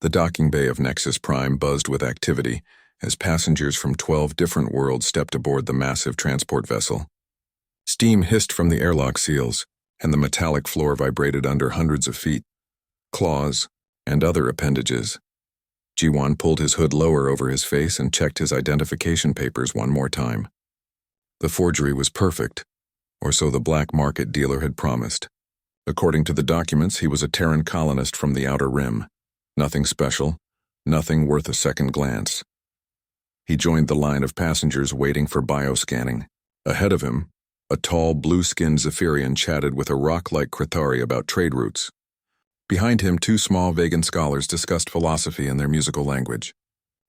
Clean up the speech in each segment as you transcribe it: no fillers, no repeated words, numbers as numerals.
The docking bay of Nexus Prime buzzed with activity as passengers from 12 different worlds stepped aboard the massive transport vessel. Steam hissed from the airlock seals, and the metallic floor vibrated under hundreds of feet, claws, and other appendages. Ji-won pulled his hood lower over his face and checked his identification papers one more time. The forgery was perfect, or so the black market dealer had promised. According to the documents, he was a Terran colonist from the Outer Rim. Nothing special, nothing worth a second glance. He joined the line of passengers waiting for bioscanning. Ahead of him, a tall, blue-skinned Zephyrian chatted with a rock-like Krithari about trade routes. Behind him, two small Vegan scholars discussed philosophy in their musical language.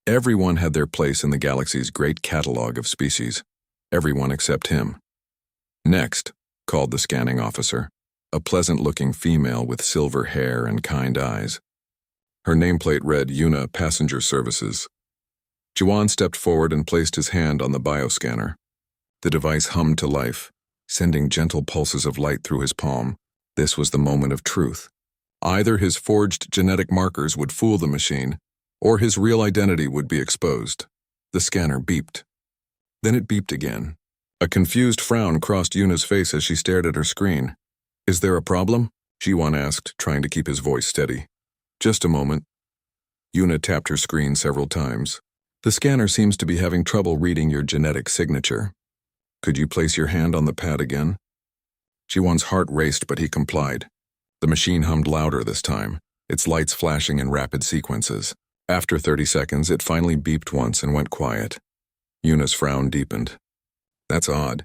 Everyone had their place in the galaxy's great catalog of species. Everyone except him. Next, called the scanning officer, a pleasant-looking female with silver hair and kind eyes. Her nameplate read Yuna Passenger Services. Ji-won stepped forward and placed his hand on the bioscanner. The device hummed to life, sending gentle pulses of light through his palm. This was the moment of truth. Either his forged genetic markers would fool the machine, or his real identity would be exposed. The scanner beeped. Then it beeped again. A confused frown crossed Yuna's face as she stared at her screen. "Is there a problem?" Ji-won asked, trying to keep his voice steady. "Just a moment." Yuna tapped her screen several times. "The scanner seems to be having trouble reading your genetic signature. Could you place your hand on the pad again?" Ji-won's heart raced, but he complied. The machine hummed louder this time, its lights flashing in rapid sequences. After 30 seconds, it finally beeped once and went quiet. Yuna's frown deepened. "That's odd.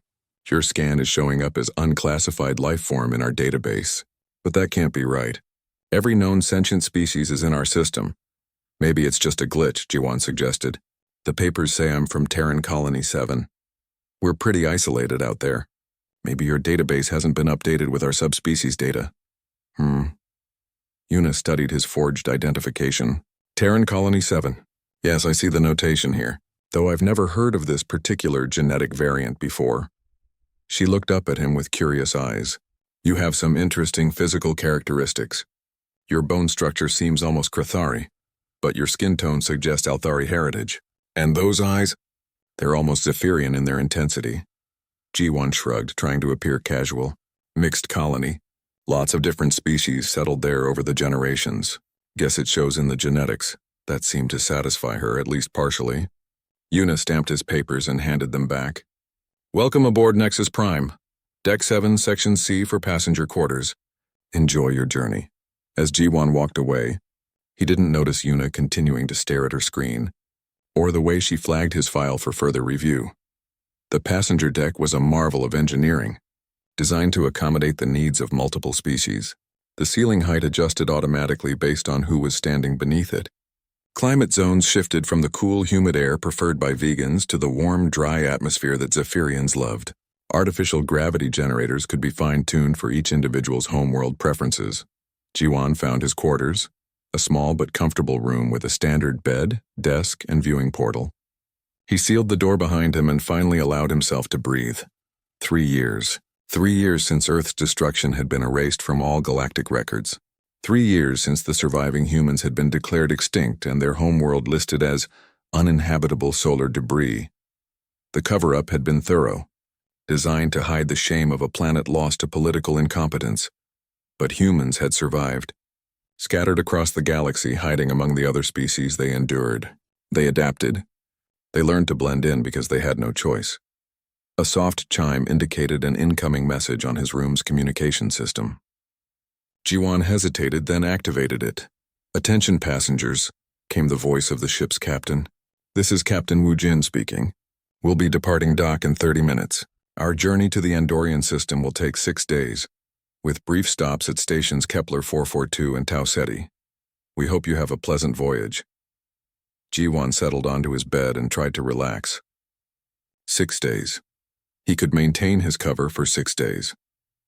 Your scan is showing up as unclassified life form in our database. But that can't be right. Every known sentient species is in our system. Maybe it's just a glitch," Ji-won suggested. "The papers say I'm from Terran Colony 7. We're pretty isolated out there. Maybe your database hasn't been updated with our subspecies data." Yuna studied his forged identification. "Terran Colony 7. Yes, I see the notation here, though I've never heard of this particular genetic variant before." She looked up at him with curious eyes. "You have some interesting physical characteristics. Your bone structure seems almost Krithari, but your skin tone suggests Althari heritage. And those eyes? They're almost Zephyrian in their intensity." Ji-won shrugged, trying to appear casual. "Mixed colony. Lots of different species settled there over the generations. Guess it shows in the genetics." That seemed to satisfy her, at least partially. Yuna stamped his papers and handed them back. "Welcome aboard Nexus Prime. Deck 7, Section C for passenger quarters. Enjoy your journey." As Ji-won walked away, he didn't notice Yuna continuing to stare at her screen, or the way she flagged his file for further review. The passenger deck was a marvel of engineering, designed to accommodate the needs of multiple species. The ceiling height adjusted automatically based on who was standing beneath it. Climate zones shifted from the cool, humid air preferred by vegans to the warm, dry atmosphere that Zephyrians loved. Artificial gravity generators could be fine-tuned for each individual's homeworld preferences. Ji-won found his quarters, a small but comfortable room with a standard bed, desk, and viewing portal. He sealed the door behind him and finally allowed himself to breathe. 3 years. 3 years since Earth's destruction had been erased from all galactic records. 3 years since the surviving humans had been declared extinct and their homeworld listed as uninhabitable solar debris. The cover-up had been thorough, designed to hide the shame of a planet lost to political incompetence. But humans had survived. Scattered across the galaxy, hiding among the other species, they endured. They adapted. They learned to blend in because they had no choice. A soft chime indicated an incoming message on his room's communication system. Ji-won hesitated, then activated it. "Attention passengers," came the voice of the ship's captain. "This is Captain Wu Jin speaking. We'll be departing dock in 30 minutes. Our journey to the Andorian system will take 6 days, with brief stops at stations Kepler 442 and Tau Ceti. We hope you have a pleasant voyage." Ji-won settled onto his bed and tried to relax. 6 days. He could maintain his cover for 6 days.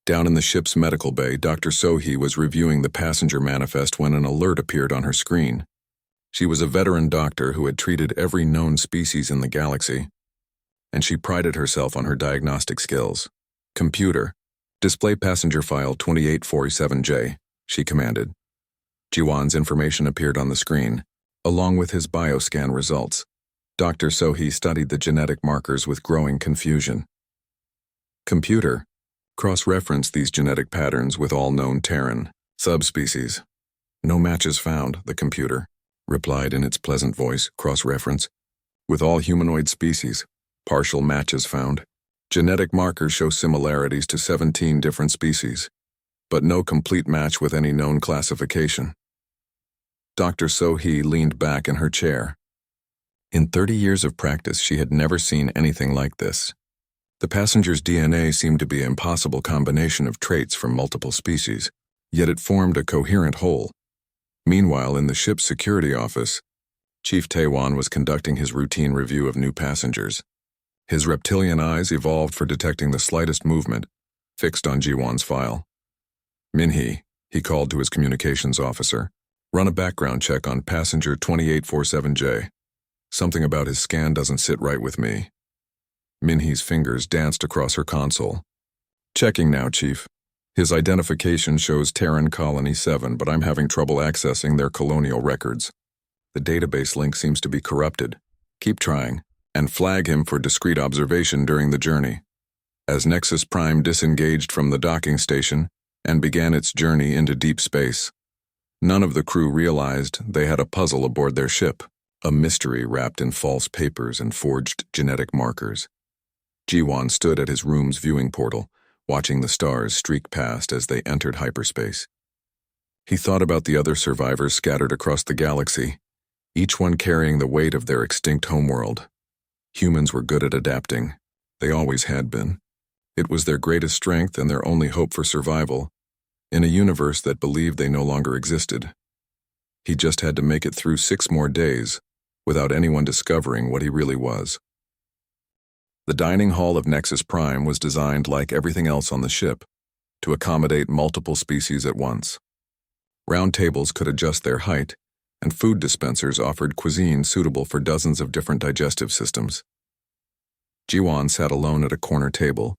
Down in the ship's medical bay, Dr. Sohee was reviewing the passenger manifest when an alert appeared on her screen. She was a veteran doctor who had treated every known species in the galaxy, and she prided herself on her diagnostic skills. "Computer, display passenger file 2847J, she commanded. Jiwan's information appeared on the screen, along with his bioscan results. Dr. Sohee studied the genetic markers with growing confusion. Computer, cross-reference these genetic patterns with all known Terran subspecies. No matches found, the computer replied in its pleasant voice, cross-reference. With all humanoid species, partial matches found. Genetic markers show similarities to 17 different species, but no complete match with any known classification. Dr. Sohee leaned back in her chair. In 30 years of practice, she had never seen anything like this. The passenger's DNA seemed to be an impossible combination of traits from multiple species, yet it formed a coherent whole. Meanwhile, in the ship's security office, Chief Taewon was conducting his routine review of new passengers. His reptilian eyes evolved for detecting the slightest movement, fixed on Jiwan's file. Minhee, he called to his communications officer, run a background check on passenger 2847J. Something about his scan doesn't sit right with me. Minhee's fingers danced across her console. Checking now, Chief. His identification shows Terran Colony 7, but I'm having trouble accessing their colonial records. The database link seems to be corrupted. Keep trying, and flag him for discreet observation during the journey. As Nexus Prime disengaged from the docking station and began its journey into deep space, none of the crew realized they had a puzzle aboard their ship, a mystery wrapped in false papers and forged genetic markers. Jiwan stood at his room's viewing portal, watching the stars streak past as they entered hyperspace. He thought about the other survivors scattered across the galaxy, each one carrying the weight of their extinct homeworld. Humans were good at adapting. They always had been. It was their greatest strength and their only hope for survival, in a universe that believed they no longer existed. He just had to make it through 6 more days, without anyone discovering what he really was. The dining hall of Nexus Prime was designed like everything else on the ship, to accommodate multiple species at once. Round tables could adjust their height, and food dispensers offered cuisine suitable for dozens of different digestive systems. Jiwan sat alone at a corner table,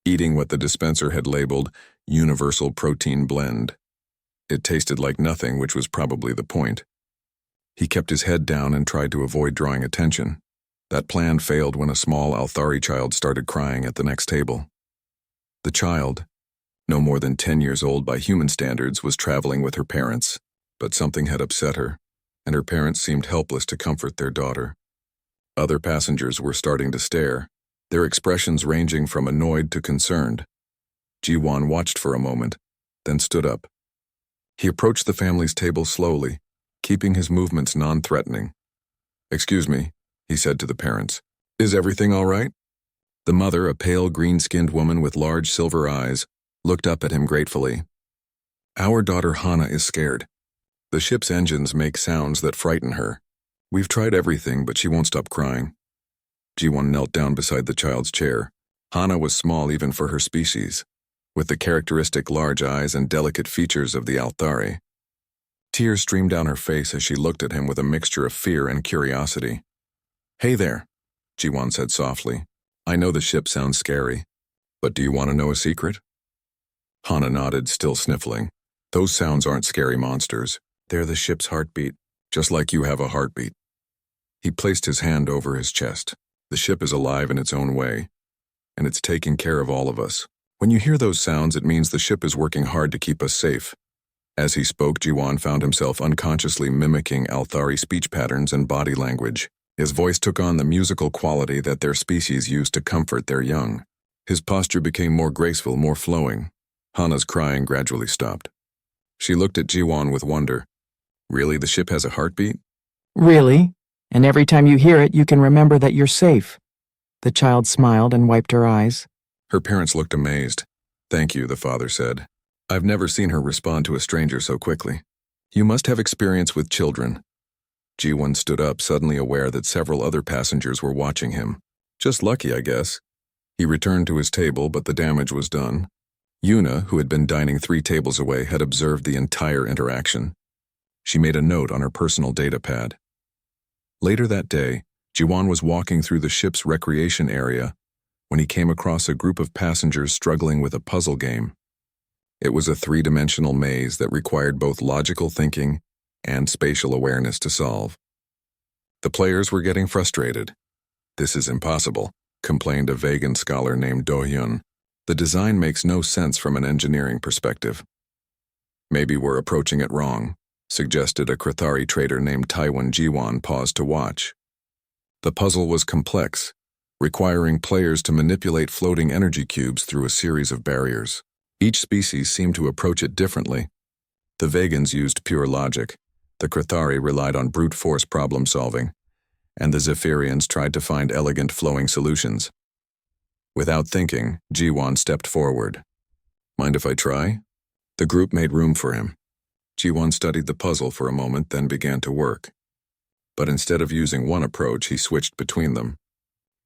eating what the dispenser had labeled Universal Protein Blend. It tasted like nothing, which was probably the point. He kept his head down and tried to avoid drawing attention. That plan failed when a small Althari child started crying at the next table. The child, no more than 10 years old by human standards, was traveling with her parents, but something had upset her, and her parents seemed helpless to comfort their daughter. Other passengers were starting to stare, their expressions ranging from annoyed to concerned. Jiwan watched for a moment, then stood up. He approached the family's table slowly, keeping his movements non-threatening. "Excuse me," he said to the parents. "Is everything all right?" The mother, a pale green-skinned woman with large silver eyes, looked up at him gratefully. "Our daughter Hana is scared. The ship's engines make sounds that frighten her. We've tried everything, but she won't stop crying." Jiwan knelt down beside the child's chair. Hana was small even for her species, with the characteristic large eyes and delicate features of the Althari. Tears streamed down her face as she looked at him with a mixture of fear and curiosity. "Hey there," Jiwan said softly. "I know the ship sounds scary, but do you want to know a secret?" Hana nodded, still sniffling. "Those sounds aren't scary monsters. They're the ship's heartbeat, just like you have a heartbeat." He placed his hand over his chest. "The ship is alive in its own way, and it's taking care of all of us. When you hear those sounds, it means the ship is working hard to keep us safe." As he spoke, Jiwan found himself unconsciously mimicking Althari speech patterns and body language. His voice took on the musical quality that their species used to comfort their young. His posture became more graceful, more flowing. Hana's crying gradually stopped. She looked at Jiwan with wonder. "Really, the ship has a heartbeat?" "Really? And every time you hear it, you can remember that you're safe." The child smiled and wiped her eyes. Her parents looked amazed. "Thank you," the father said. "I've never seen her respond to a stranger so quickly. You must have experience with children." Jiwan stood up, suddenly aware that several other passengers were watching him. Just lucky, I guess. He returned to his table, but the damage was done. Yuna, who had been dining 3 tables away, had observed the entire interaction. She made a note on her personal data pad. Later that day, Jiwan was walking through the ship's recreation area when he came across a group of passengers struggling with a puzzle game. It was a three-dimensional maze that required both logical thinking and spatial awareness to solve. The players were getting frustrated. "This is impossible," complained a vegan scholar named Do-hyun. "The design makes no sense from an engineering perspective." "Maybe we're approaching it wrong," suggested a Krathari trader named Taiwan Jiwon paused to watch. The puzzle was complex, requiring players to manipulate floating energy cubes through a series of barriers. Each species seemed to approach it differently. The vegans used pure logic, the Krathari relied on brute force problem solving, and the Zephyrians tried to find elegant flowing solutions. Without thinking, Jiwon stepped forward. "Mind if I try?" The group made room for him. Jiwon studied the puzzle for a moment, then began to work. But instead of using one approach, he switched between them.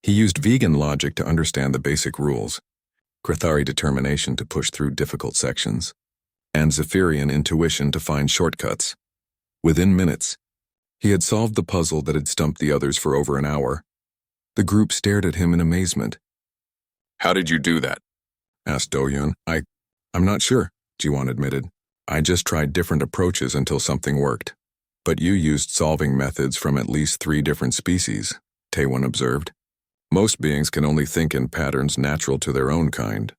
He used vegan logic to understand the basic rules, Krathari determination to push through difficult sections, and Zephyrian intuition to find shortcuts. Within minutes, he had solved the puzzle that had stumped the others for over an hour. The group stared at him in amazement. "How did you do that?" asked Do-hyun. I'm not sure," Jiwon admitted. "I just tried different approaches until something worked." "But you used solving methods from at least 3 different species," Taewon observed. "Most beings can only think in patterns natural to their own kind."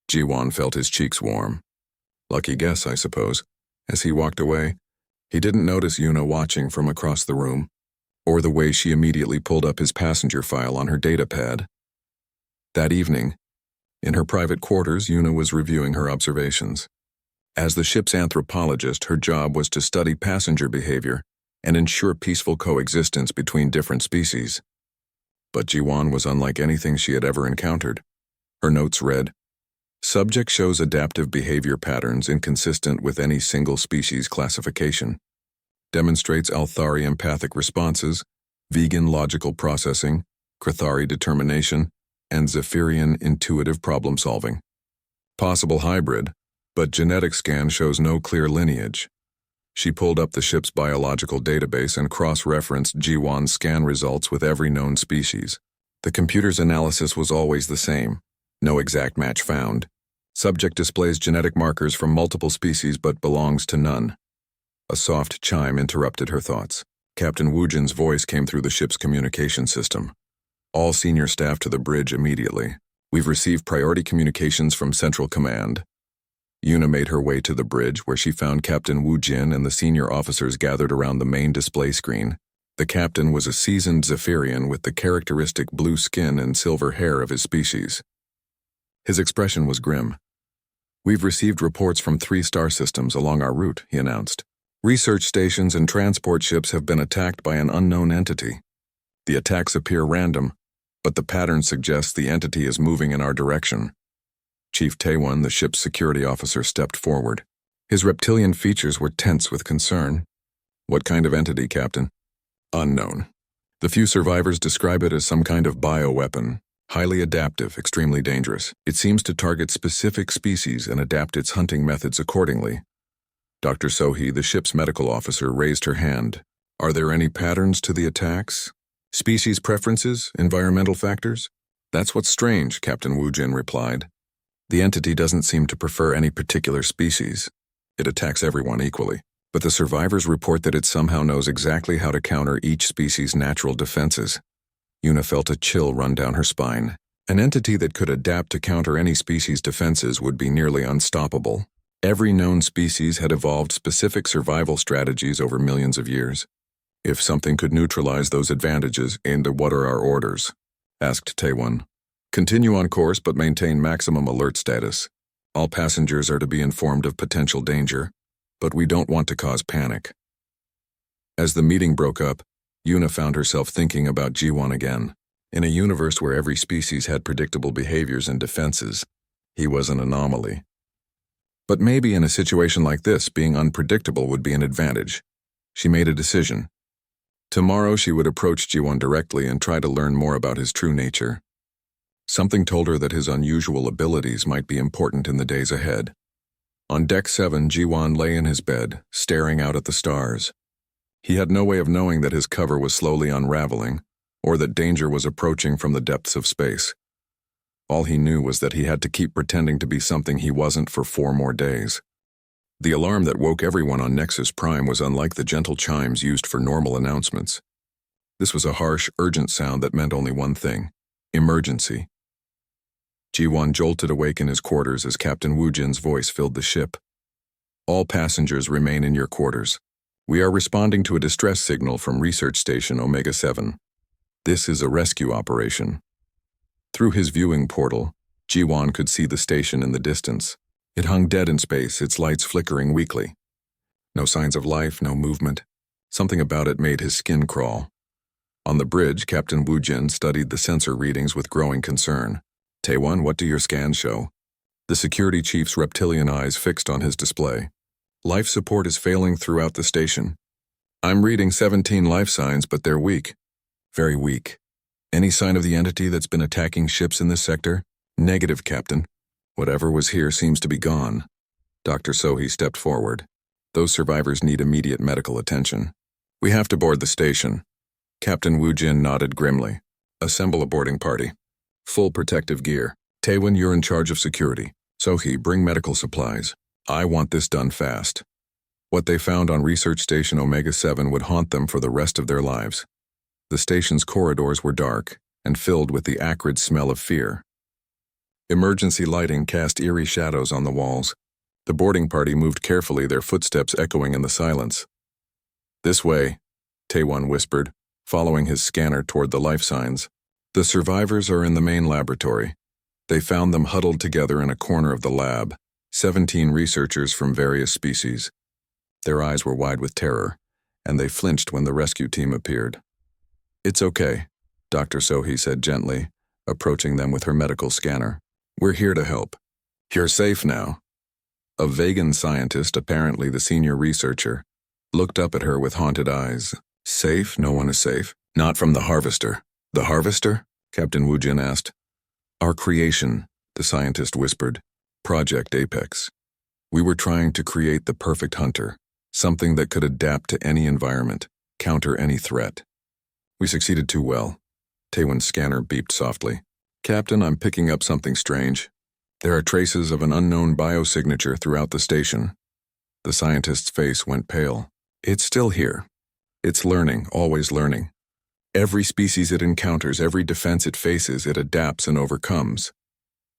Jiwon felt his cheeks warm. Lucky guess, I suppose. As he walked away, he didn't notice Yuna watching from across the room, or the way she immediately pulled up his passenger file on her datapad. That evening, in her private quarters, Yuna was reviewing her observations. As the ship's anthropologist, her job was to study passenger behavior and ensure peaceful coexistence between different species. But Jiwon was unlike anything she had ever encountered. Her notes read, "Subject shows adaptive behavior patterns inconsistent with any single species classification. Demonstrates Althari empathic responses, vegan logical processing, Krathari determination, and Zephyrian intuitive problem solving. Possible hybrid, but genetic scan shows no clear lineage." She pulled up the ship's biological database and cross-referenced Jiwon's scan results with every known species. The computer's analysis was always the same. No exact match found. Subject displays genetic markers from multiple species but belongs to none. A soft chime interrupted her thoughts. Captain Woojin's voice came through the ship's communication system. "All senior staff to the bridge immediately. We've received priority communications from Central Command." Yuna made her way to the bridge, where she found Captain Woojin and the senior officers gathered around the main display screen. The captain was a seasoned Zephyrian with the characteristic blue skin and silver hair of his species. His expression was grim. "We've received reports from 3 star systems along our route," he announced. "Research stations and transport ships have been attacked by an unknown entity. The attacks appear random, but the pattern suggests the entity is moving in our direction." Chief Taewon, the ship's security officer, stepped forward. His reptilian features were tense with concern. "What kind of entity, Captain?" "Unknown. The few survivors describe it as some kind of bioweapon. Highly adaptive, extremely dangerous. It seems to target specific species and adapt its hunting methods accordingly." Dr. Sohee, the ship's medical officer, raised her hand. "Are there any patterns to the attacks? Species preferences? Environmental factors?" "That's what's strange," Captain Woojin replied. "The entity doesn't seem to prefer any particular species. It attacks everyone equally. But the survivors report that it somehow knows exactly how to counter each species' natural defenses." Yuna felt a chill run down her spine. An entity that could adapt to counter any species' defenses would be nearly unstoppable. Every known species had evolved specific survival strategies over millions of years. "If something could neutralize those advantages, what are our orders?" asked Taewon. "Continue on course but maintain maximum alert status. All passengers are to be informed of potential danger, but we don't want to cause panic." As the meeting broke up, Yuna found herself thinking about Jiwon again. In a universe where every species had predictable behaviors and defenses, he was an anomaly. But maybe in a situation like this, being unpredictable would be an advantage. She made a decision. Tomorrow she would approach Jiwon directly and try to learn more about his true nature. Something told her that his unusual abilities might be important in the days ahead. On Deck 7, Jiwon lay in his bed, staring out at the stars. He had no way of knowing that his cover was slowly unraveling, or that danger was approaching from the depths of space. All he knew was that he had to keep pretending to be something he wasn't for 4 more days. The alarm that woke everyone on Nexus Prime was unlike the gentle chimes used for normal announcements. This was a harsh, urgent sound that meant only one thing: emergency. Ji-won jolted awake in his quarters as Captain Woo-jin's voice filled the ship. All passengers remain in your quarters. We are responding to a distress signal from Research Station Omega-7. This is a rescue operation. Through his viewing portal, Ji-won could see the station in the distance. It hung dead in space, its lights flickering weakly. No signs of life, no movement. Something about it made his skin crawl. On the bridge, Captain Woo-jin studied the sensor readings with growing concern. Taewon, what do your scans show? The security chief's reptilian eyes fixed on his display. Life support is failing throughout the station. I'm reading 17 life signs, but they're weak. Very weak. Any sign of the entity that's been attacking ships in this sector? Negative, Captain. Whatever was here seems to be gone. Dr. Sohee stepped forward. Those survivors need immediate medical attention. We have to board the station. Captain Woo-jin nodded grimly. Assemble a boarding party. Full protective gear. Taewon, you're in charge of security. Sohee, bring medical supplies. I want this done fast. What they found on Research Station Omega-7 would haunt them for the rest of their lives. The station's corridors were dark and filled with the acrid smell of fear. Emergency lighting cast eerie shadows on the walls. The boarding party moved carefully, their footsteps echoing in the silence. This way, Taewon whispered, following his scanner toward the life signs. The survivors are in the main laboratory. They found them huddled together in a corner of the lab, 17 researchers from various species. Their eyes were wide with terror, and they flinched when the rescue team appeared. It's okay, Dr. Sohee said gently, approaching them with her medical scanner. We're here to help. You're safe now. A vegan scientist, apparently the senior researcher, looked up at her with haunted eyes. Safe? No one is safe. Not from the Harvester. The Harvester? Captain Woo-jin asked. Our creation, the scientist whispered. Project Apex. We were trying to create the perfect hunter, something that could adapt to any environment, counter any threat. We succeeded too well. Taewon's scanner beeped softly. Captain, I'm picking up something strange. There are traces of an unknown biosignature throughout the station. The scientist's face went pale. It's still here. It's learning, always learning. Every species it encounters, every defense it faces, it adapts and overcomes.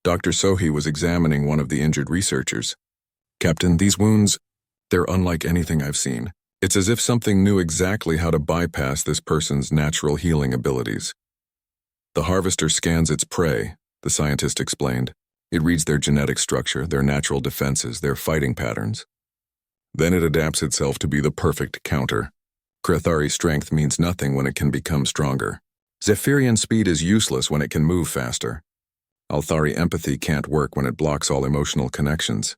Dr. Sohee was examining one of the injured researchers. Captain, these wounds, they're unlike anything I've seen. It's as if something knew exactly how to bypass this person's natural healing abilities. The Harvester scans its prey, the scientist explained. It reads their genetic structure, their natural defenses, their fighting patterns. Then it adapts itself to be the perfect counter. Krethari strength means nothing when it can become stronger. Zephyrian speed is useless when it can move faster. Althari empathy can't work when it blocks all emotional connections.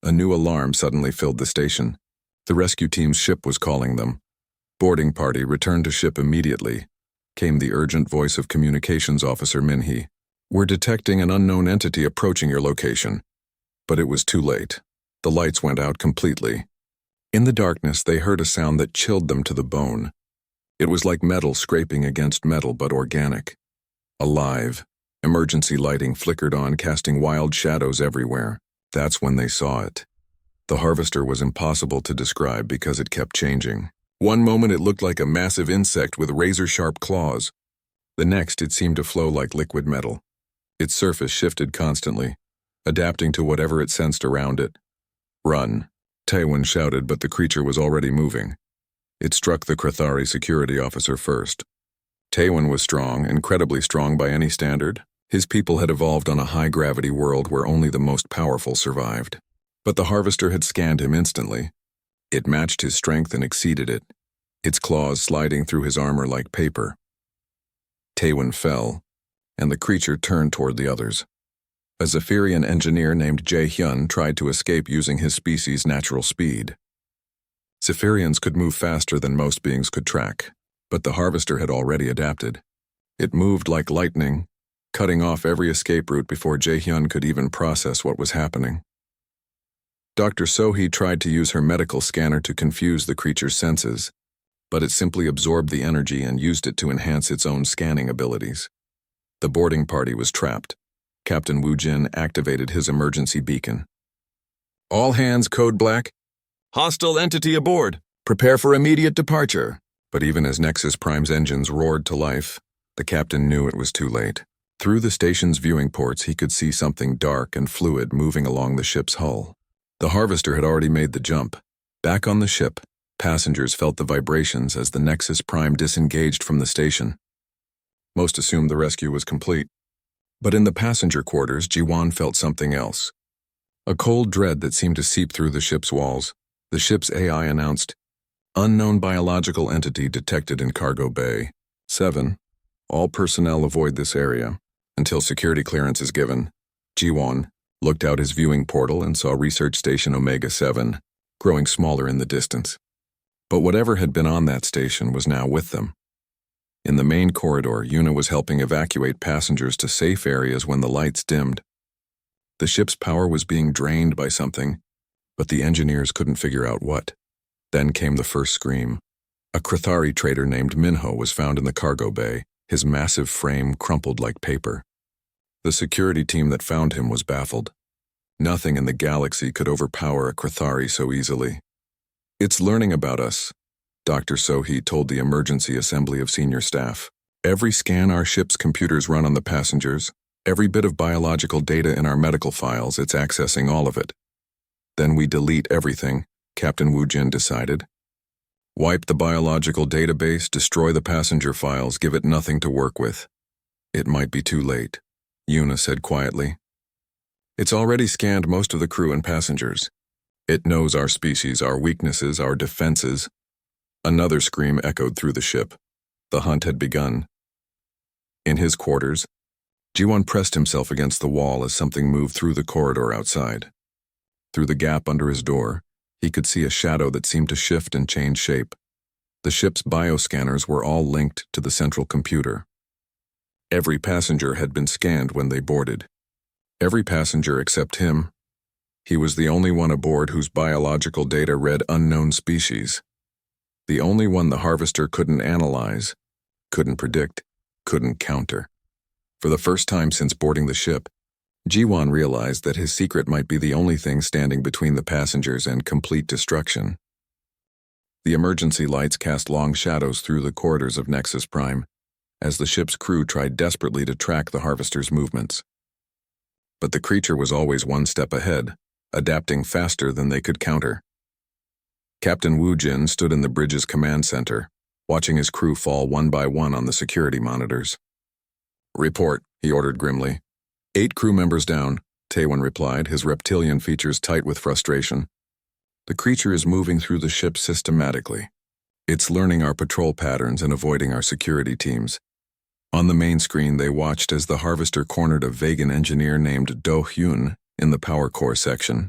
A new alarm suddenly filled the station. The rescue team's ship was calling them. Boarding party, return to ship immediately, came the urgent voice of Communications Officer Minhee. We're detecting an unknown entity approaching your location. But it was too late. The lights went out completely. In the darkness, they heard a sound that chilled them to the bone. It was like metal scraping against metal, but organic. Alive. Emergency lighting flickered on, casting wild shadows everywhere. That's when they saw it. The Harvester was impossible to describe because it kept changing. One moment it looked like a massive insect with razor-sharp claws. The next it seemed to flow like liquid metal. Its surface shifted constantly, adapting to whatever it sensed around it. Run, Taewon shouted, but the creature was already moving. It struck the Krethari security officer first. Taewon was strong, incredibly strong by any standard. His people had evolved on a high-gravity world where only the most powerful survived. But the Harvester had scanned him instantly. It matched his strength and exceeded it, its claws sliding through his armor like paper. Taewon fell, and the creature turned toward the others. A Zephyrian engineer named Jae-hyun tried to escape using his species' natural speed. Zephyrians could move faster than most beings could track, but the Harvester had already adapted. It moved like lightning, cutting off every escape route before Jae-hyun could even process what was happening. Dr. Sohee tried to use her medical scanner to confuse the creature's senses, but it simply absorbed the energy and used it to enhance its own scanning abilities. The boarding party was trapped. Captain Wu Jin activated his emergency beacon. All hands code black. Hostile entity aboard. Prepare for immediate departure. But even as Nexus Prime's engines roared to life, the captain knew it was too late. Through the station's viewing ports, he could see something dark and fluid moving along the ship's hull. The Harvester had already made the jump. Back on the ship, passengers felt the vibrations as the Nexus Prime disengaged from the station. Most assumed the rescue was complete. But in the passenger quarters, Ji-won felt something else. A cold dread that seemed to seep through the ship's walls. The ship's AI announced, "Unknown biological entity detected in Cargo Bay 7. All personnel avoid this area until security clearance is given." Ji-won looked out his viewing portal and saw Research Station Omega 7 growing smaller in the distance. But whatever had been on that station was now with them. In the main corridor, Yuna was helping evacuate passengers to safe areas when the lights dimmed. The ship's power was being drained by something, but the engineers couldn't figure out what. Then came the first scream. A Krithari trader named Minho was found in the cargo bay, his massive frame crumpled like paper. The security team that found him was baffled. Nothing in the galaxy could overpower a Krithari so easily. "It's learning about us," Dr. Sohee told the emergency assembly of senior staff. "Every scan our ship's computers run on the passengers, every bit of biological data in our medical files, it's accessing all of it. Then we delete everything," Captain Wu Jin decided. "Wipe the biological database, destroy the passenger files, give it nothing to work with." "It might be too late," Yuna said quietly. "It's already scanned most of the crew and passengers. It knows our species, our weaknesses, our defenses." Another scream echoed through the ship. The hunt had begun. In his quarters, Ji-won pressed himself against the wall as something moved through the corridor outside. Through the gap under his door, he could see a shadow that seemed to shift and change shape. The ship's bioscanners were all linked to the central computer. Every passenger had been scanned when they boarded. Every passenger except him. He was the only one aboard whose biological data read unknown species. The only one the Harvester couldn't analyze, couldn't predict, couldn't counter. For the first time since boarding the ship, Ji-won realized that his secret might be the only thing standing between the passengers and complete destruction. The emergency lights cast long shadows through the corridors of Nexus Prime, as the ship's crew tried desperately to track the Harvester's movements. But the creature was always one step ahead, adapting faster than they could counter. Captain Wu Jin stood in the bridge's command center, watching his crew fall one by one on the security monitors. "Report," he ordered grimly. 8 crew members down," Taewon replied, his reptilian features tight with frustration. "The creature is moving through the ship systematically. It's learning our patrol patterns and avoiding our security teams." On the main screen, they watched as the Harvester cornered a Vegan engineer named Do-hyun in the power core section.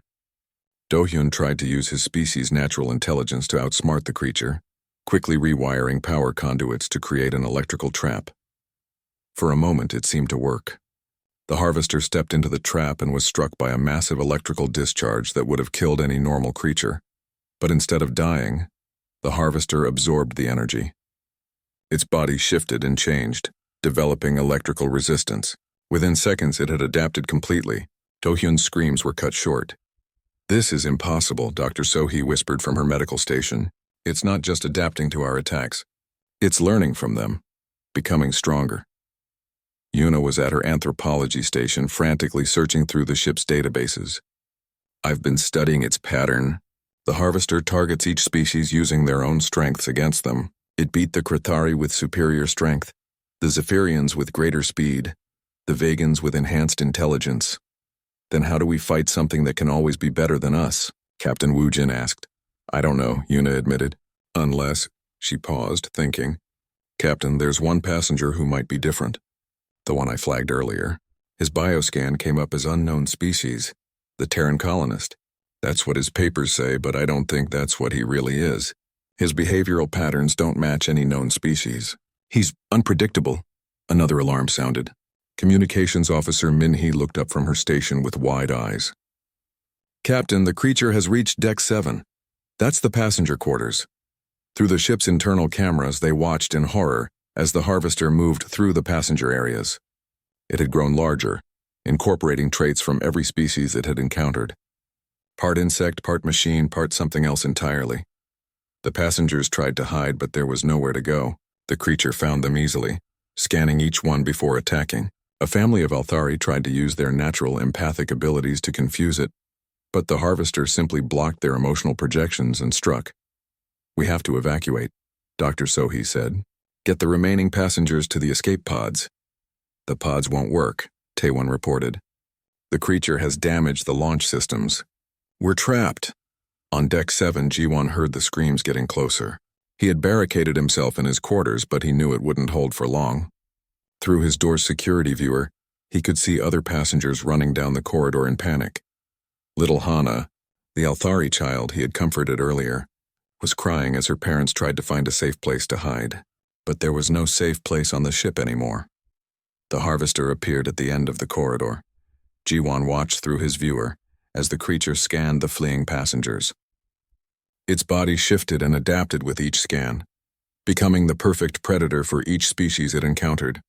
Do-hyun tried to use his species' natural intelligence to outsmart the creature, quickly rewiring power conduits to create an electrical trap. For a moment, it seemed to work. The Harvester stepped into the trap and was struck by a massive electrical discharge that would have killed any normal creature. But instead of dying, the Harvester absorbed the energy. Its body shifted and changed, developing electrical resistance. Within seconds, it had adapted completely. Do-hyun's screams were cut short. "This is impossible," Dr. Sohee whispered from her medical station. "It's not just adapting to our attacks. It's learning from them, becoming stronger." Yuna was at her anthropology station, frantically searching through the ship's databases. "I've been studying its pattern. The Harvester targets each species using their own strengths against them. It beat the Krithari with superior strength, the Zephyrians with greater speed, the Vegans with enhanced intelligence. Then how do we fight something that can always be better than us?" Captain Wu Jin asked. "I don't know," Yuna admitted. "Unless," she paused, thinking. "Captain, there's one passenger who might be different. The one I flagged earlier. His bioscan came up as unknown species, the Terran colonist. That's what his papers say, but I don't think that's what he really is. His behavioral patterns don't match any known species. He's unpredictable." Another alarm sounded. Communications Officer Min-hee looked up from her station with wide eyes. "Captain, the creature has reached Deck 7. That's the passenger quarters." Through the ship's internal cameras, they watched in horror as the Harvester moved through the passenger areas. It had grown larger, incorporating traits from every species it had encountered. Part insect, part machine, part something else entirely. The passengers tried to hide, but there was nowhere to go. The creature found them easily, scanning each one before attacking. A family of Althari tried to use their natural empathic abilities to confuse it, but the harvester simply blocked their emotional projections and struck. "We have to evacuate," Dr. Sohi said. "Get the remaining passengers to the escape pods." "The pods won't work," Taewon reported. "The creature has damaged the launch systems. We're trapped." On Deck 7, Ji-won heard the screams getting closer. He had barricaded himself in his quarters, but he knew it wouldn't hold for long. Through his door's security viewer, he could see other passengers running down the corridor in panic. Little Hana, the Althari child he had comforted earlier, was crying as her parents tried to find a safe place to hide. But there was no safe place on the ship anymore. The harvester appeared at the end of the corridor. Ji-won watched through his viewer as the creature scanned the fleeing passengers. Its body shifted and adapted with each scan, becoming the perfect predator for each species it encountered.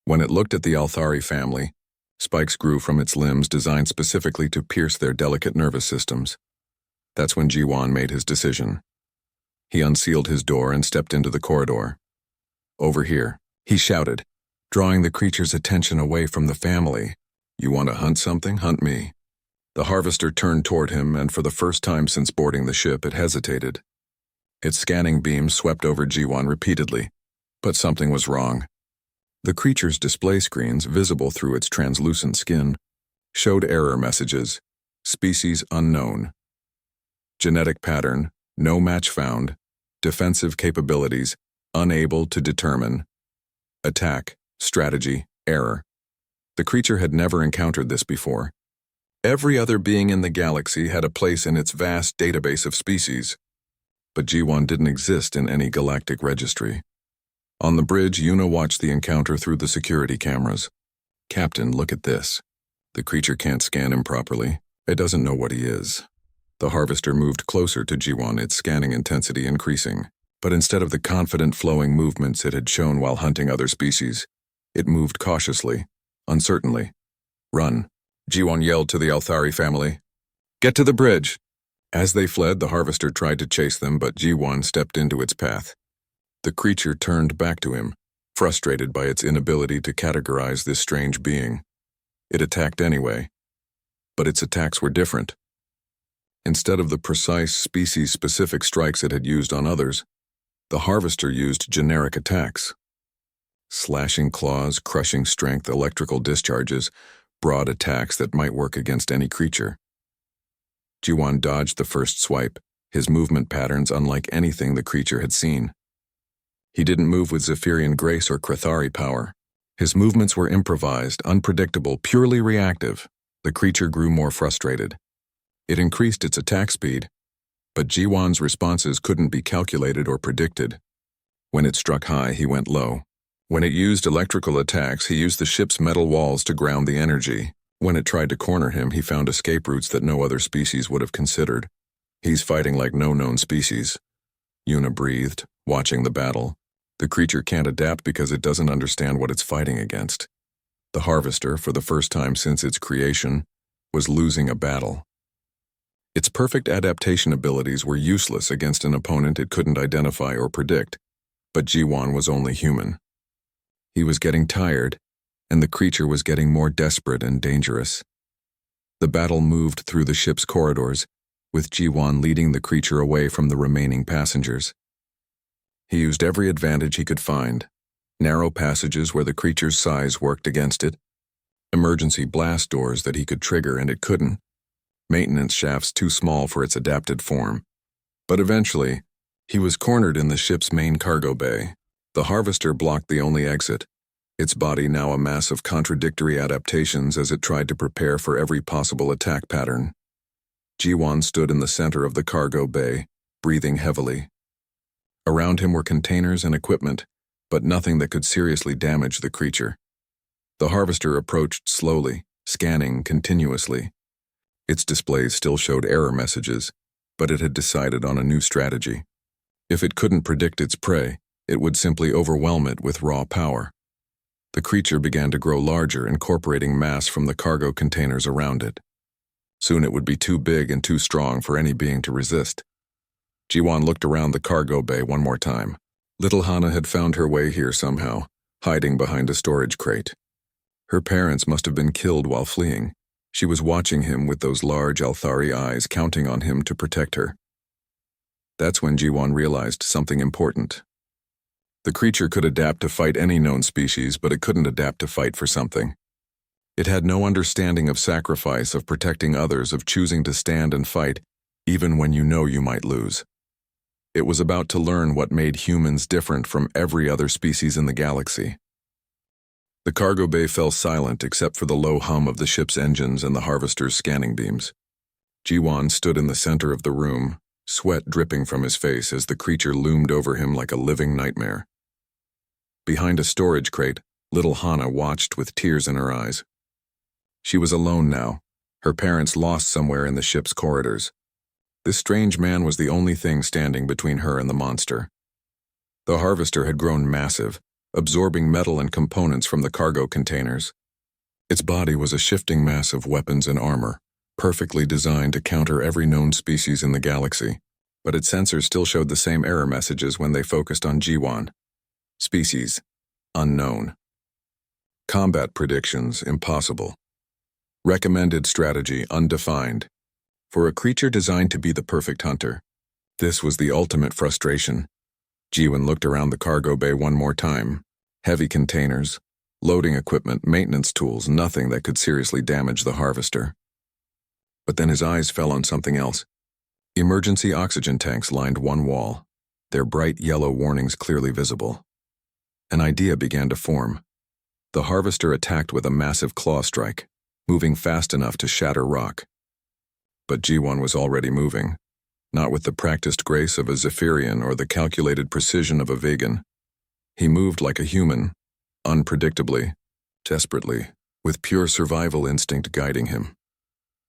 When it looked at the Althari family, spikes grew from its limbs designed specifically to pierce their delicate nervous systems. That's when Ji-won made his decision. He unsealed his door and stepped into the corridor. "Over here," he shouted, drawing the creature's attention away from the family. "You want to hunt something? Hunt me." The harvester turned toward him, and for the first time since boarding the ship, it hesitated. Its scanning beams swept over Ji-won repeatedly, but something was wrong. The creature's display screens, visible through its translucent skin, showed error messages: species unknown, genetic pattern, no match found, defensive capabilities, unable to determine, attack, strategy, error. The creature had never encountered this before. Every other being in the galaxy had a place in its vast database of species, but Ji-won didn't exist in any galactic registry. On the bridge, Yuna watched the encounter through the security cameras. "Captain, look at this. The creature can't scan him properly. It doesn't know what he is." The harvester moved closer to Ji-won, its scanning intensity increasing. But instead of the confident flowing movements it had shown while hunting other species, it moved cautiously, uncertainly. "Run," Ji-won yelled to the Althari family. "Get to the bridge." As they fled, the harvester tried to chase them, but Ji-won stepped into its path. The creature turned back to him, frustrated by its inability to categorize this strange being. It attacked anyway, but its attacks were different. Instead of the precise, species-specific strikes it had used on others, the harvester used generic attacks. Slashing claws, crushing strength, electrical discharges, broad attacks that might work against any creature. Ji-won dodged the first swipe, his movement patterns unlike anything the creature had seen. He didn't move with Zephyrian grace or Krathari power. His movements were improvised, unpredictable, purely reactive. The creature grew more frustrated. It increased its attack speed, but Ji-won's responses couldn't be calculated or predicted. When it struck high, he went low. When it used electrical attacks, he used the ship's metal walls to ground the energy. When it tried to corner him, he found escape routes that no other species would have considered. "He's fighting like no known species," Yuna breathed, watching the battle. The creature can't adapt because it doesn't understand what it's fighting against. The harvester, for the first time since its creation, was losing a battle. Its perfect adaptation abilities were useless against an opponent it couldn't identify or predict, but Ji-won was only human. He was getting tired, and the creature was getting more desperate and dangerous. The battle moved through the ship's corridors, with Ji-won leading the creature away from the remaining passengers. He used every advantage he could find: narrow passages where the creature's size worked against it, emergency blast doors that he could trigger and it couldn't, maintenance shafts too small for its adapted form. But eventually, he was cornered in the ship's main cargo bay. The harvester blocked the only exit, its body now a mass of contradictory adaptations as it tried to prepare for every possible attack pattern. Ji-won stood in the center of the cargo bay, breathing heavily. Around him were containers and equipment, but nothing that could seriously damage the creature. The harvester approached slowly, scanning continuously. Its displays still showed error messages, but it had decided on a new strategy. If it couldn't predict its prey, it would simply overwhelm it with raw power. The creature began to grow larger, incorporating mass from the cargo containers around it. Soon it would be too big and too strong for any being to resist. Jiwon looked around the cargo bay one more time. Little Hana had found her way here somehow, hiding behind a storage crate. Her parents must have been killed while fleeing. She was watching him with those large Althari eyes, counting on him to protect her. That's when Jiwon realized something important. The creature could adapt to fight any known species, but it couldn't adapt to fight for something. It had no understanding of sacrifice, of protecting others, of choosing to stand and fight, even when you know you might lose. It was about to learn what made humans different from every other species in the galaxy. The cargo bay fell silent except for the low hum of the ship's engines and the harvester's scanning beams. Jiwon stood in the center of the room, sweat dripping from his face as the creature loomed over him like a living nightmare. Behind a storage crate, little Hana watched with tears in her eyes. She was alone now, her parents lost somewhere in the ship's corridors. This strange man was the only thing standing between her and the monster. The harvester had grown massive, absorbing metal and components from the cargo containers. Its body was a shifting mass of weapons and armor, perfectly designed to counter every known species in the galaxy, but its sensors still showed the same error messages when they focused on Jiwon. Species, unknown. Combat predictions, impossible. Recommended strategy, undefined. For a creature designed to be the perfect hunter, this was the ultimate frustration. Jiwon looked around the cargo bay one more time. Heavy containers, loading equipment, maintenance tools, nothing that could seriously damage the harvester. But then his eyes fell on something else. Emergency oxygen tanks lined one wall, their bright yellow warnings clearly visible. An idea began to form. The harvester attacked with a massive claw strike, moving fast enough to shatter rock. But Jiwon was already moving, not with the practiced grace of a Zephyrian or the calculated precision of a vegan. He moved like a human, unpredictably, desperately, with pure survival instinct guiding him.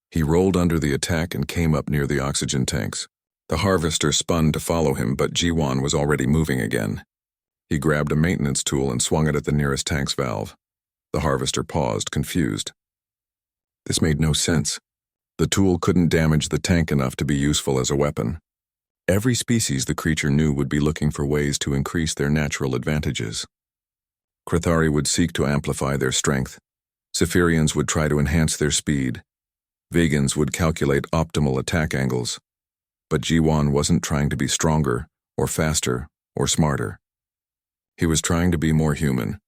He rolled under the attack and came up near the oxygen tanks. The harvester spun to follow him, but Jiwon was already moving again. He grabbed a maintenance tool and swung it at the nearest tank's valve. The harvester paused, confused. This made no sense. The tool couldn't damage the tank enough to be useful as a weapon. Every species the creature knew would be looking for ways to increase their natural advantages. Krithari would seek to amplify their strength. Zephyrians would try to enhance their speed. Vegans would calculate optimal attack angles. But Jiwon wasn't trying to be stronger, or faster, or smarter. He was trying to be more human.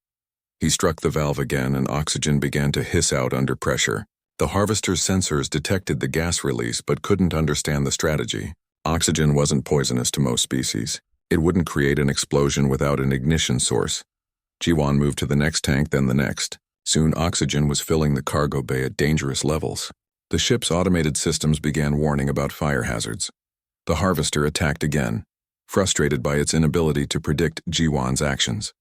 He struck the valve again and oxygen began to hiss out under pressure. The harvester's sensors detected the gas release but couldn't understand the strategy. Oxygen wasn't poisonous to most species. It wouldn't create an explosion without an ignition source. Jiwon moved to the next tank, then the next. Soon oxygen was filling the cargo bay at dangerous levels. The ship's automated systems began warning about fire hazards. The harvester attacked again, frustrated by its inability to predict Jiwon's actions.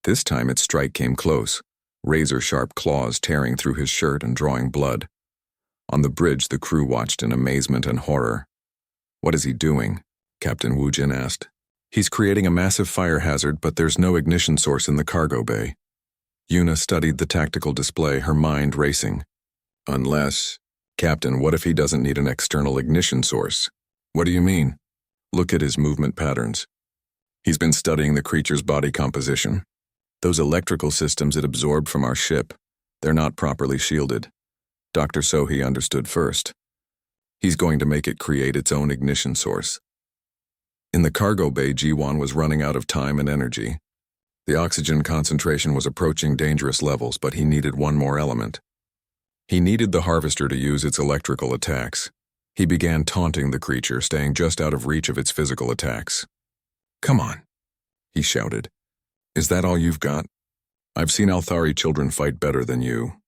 This time its strike came close, razor-sharp claws tearing through his shirt and drawing blood. On the bridge, the crew watched in amazement and horror. "What is he doing?" Captain Wu Jin asked. "He's creating a massive fire hazard, but there's no ignition source in the cargo bay." Yuna studied the tactical display, her mind racing. "Unless... Captain, what if he doesn't need an external ignition source?" "What do you mean?" "Look at his movement patterns. He's been studying the creature's body composition. Those electrical systems it absorbed from our ship, they're not properly shielded. Dr. Sohi understood first. He's going to make it create its own ignition source." In the cargo bay, Jiwon was running out of time and energy. The oxygen concentration was approaching dangerous levels, but he needed one more element. He needed the harvester to use its electrical attacks. He began taunting the creature, staying just out of reach of its physical attacks. "Come on," he shouted. "Is that all you've got? I've seen Althari children fight better than you."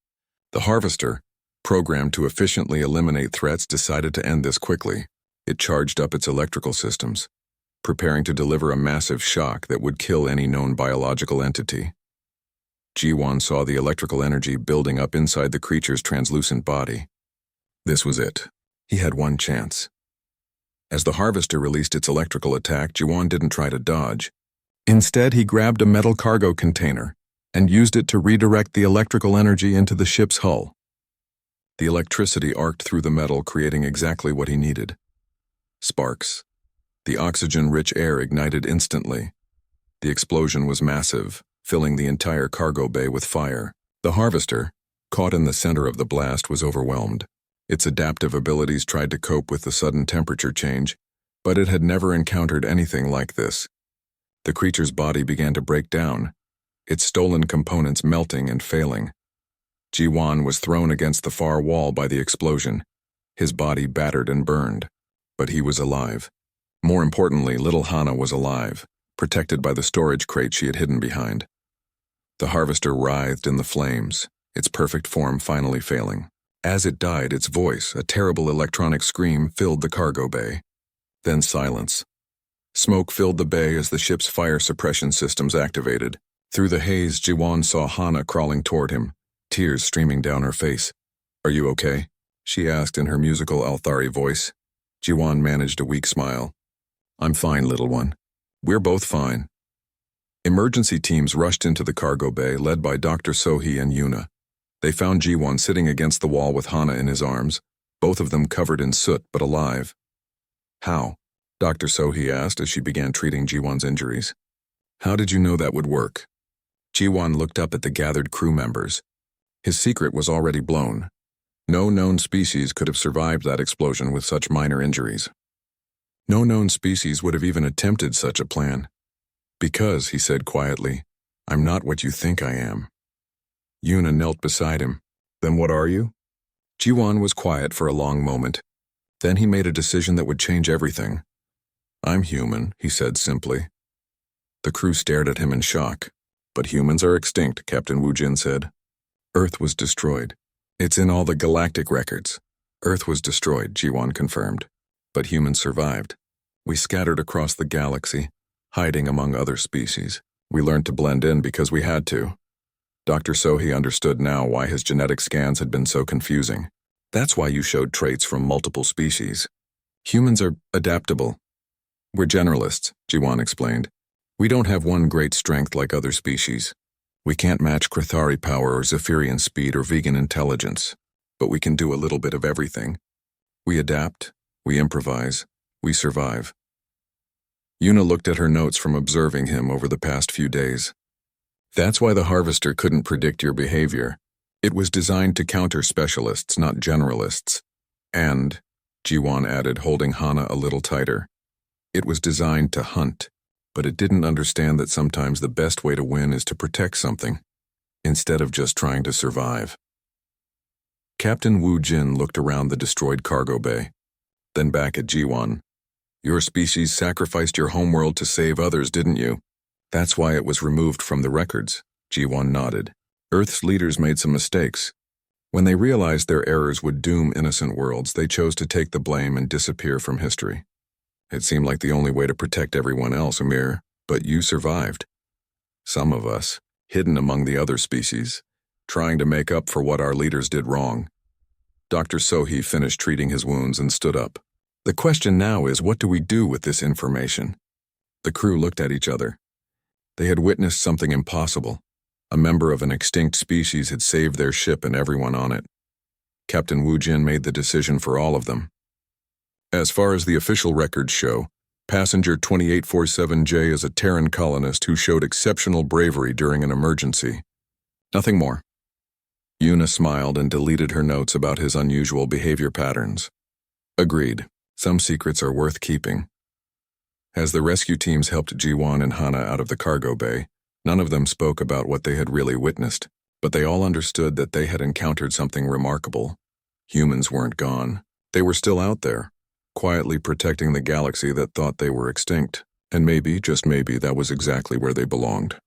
The harvester, programmed to efficiently eliminate threats, decided to end this quickly. It charged up its electrical systems, preparing to deliver a massive shock that would kill any known biological entity. Jiwon saw the electrical energy building up inside the creature's translucent body. This was it. He had one chance. As the harvester released its electrical attack, Jiwon didn't try to dodge. Instead, he grabbed a metal cargo container, and used it to redirect the electrical energy into the ship's hull. The electricity arced through the metal, creating exactly what he needed. Sparks. The oxygen-rich air ignited instantly. The explosion was massive, filling the entire cargo bay with fire. The harvester, caught in the center of the blast, was overwhelmed. Its adaptive abilities tried to cope with the sudden temperature change, but it had never encountered anything like this. The creature's body began to break down, its stolen components melting and failing. Ji-won was thrown against the far wall by the explosion, his body battered and burned. But he was alive. More importantly, little Hana was alive, protected by the storage crate she had hidden behind. The harvester writhed in the flames, its perfect form finally failing. As it died, its voice, a terrible electronic scream, filled the cargo bay. Then silence. Smoke filled the bay as the ship's fire suppression systems activated. Through the haze, Ji-won saw Hana crawling toward him, tears streaming down her face. "Are you okay?" she asked in her musical Althari voice. Ji-won managed a weak smile. "I'm fine, little one. We're both fine." Emergency teams rushed into the cargo bay, led by Dr. Sohee and Yuna. They found Ji-won sitting against the wall with Hana in his arms, both of them covered in soot but alive. "How?" Dr. Sohee asked as she began treating Ji-won's injuries. "How did you know that would work?" Ji-won looked up at the gathered crew members. His secret was already blown. No known species could have survived that explosion with such minor injuries. No known species would have even attempted such a plan. "Because," he said quietly, "I'm not what you think I am." Yuna knelt beside him. "Then what are you?" Ji-won was quiet for a long moment. Then he made a decision that would change everything. "I'm human," he said simply. The crew stared at him in shock. "But humans are extinct," Captain Woo-jin said. "Earth was destroyed. It's in all the galactic records." "Earth was destroyed," Ji-won confirmed. "But humans survived. We scattered across the galaxy, hiding among other species. We learned to blend in because we had to." Dr. Sohee understood now why his genetic scans had been so confusing. "That's why you showed traits from multiple species. Humans are adaptable. We're generalists," Ji-won explained. "We don't have one great strength like other species. We can't match Krithari power or Zephyrian speed or vegan intelligence, but we can do a little bit of everything. We adapt, we improvise, we survive." Yuna looked at her notes from observing him over the past few days. "That's why the harvester couldn't predict your behavior. It was designed to counter specialists, not generalists. And," Ji-won added, holding Hana a little tighter, "it was designed to hunt. But it didn't understand that sometimes the best way to win is to protect something, instead of just trying to survive." Captain Woo-jin looked around the destroyed cargo bay, then back at Ji-won. "Your species sacrificed your homeworld to save others, didn't you?" "That's why it was removed from the records," Ji-won nodded. "Earth's leaders made some mistakes. When they realized their errors would doom innocent worlds, they chose to take the blame and disappear from history. It seemed like the only way to protect everyone else, Amir, but you survived. Some of us, hidden among the other species, trying to make up for what our leaders did wrong." Dr. Sohee finished treating his wounds and stood up. "The question now is, what do we do with this information?" The crew looked at each other. They had witnessed something impossible. A member of an extinct species had saved their ship and everyone on it. Captain Woo-jin made the decision for all of them. "As far as the official records show, passenger 2847J is a Terran colonist who showed exceptional bravery during an emergency. Nothing more." Yuna smiled and deleted her notes about his unusual behavior patterns. "Agreed. Some secrets are worth keeping." As the rescue teams helped Ji-won and Hana out of the cargo bay, none of them spoke about what they had really witnessed, but they all understood that they had encountered something remarkable. Humans weren't gone. They were still out there, quietly protecting the galaxy that thought they were extinct, and maybe, just maybe, that was exactly where they belonged.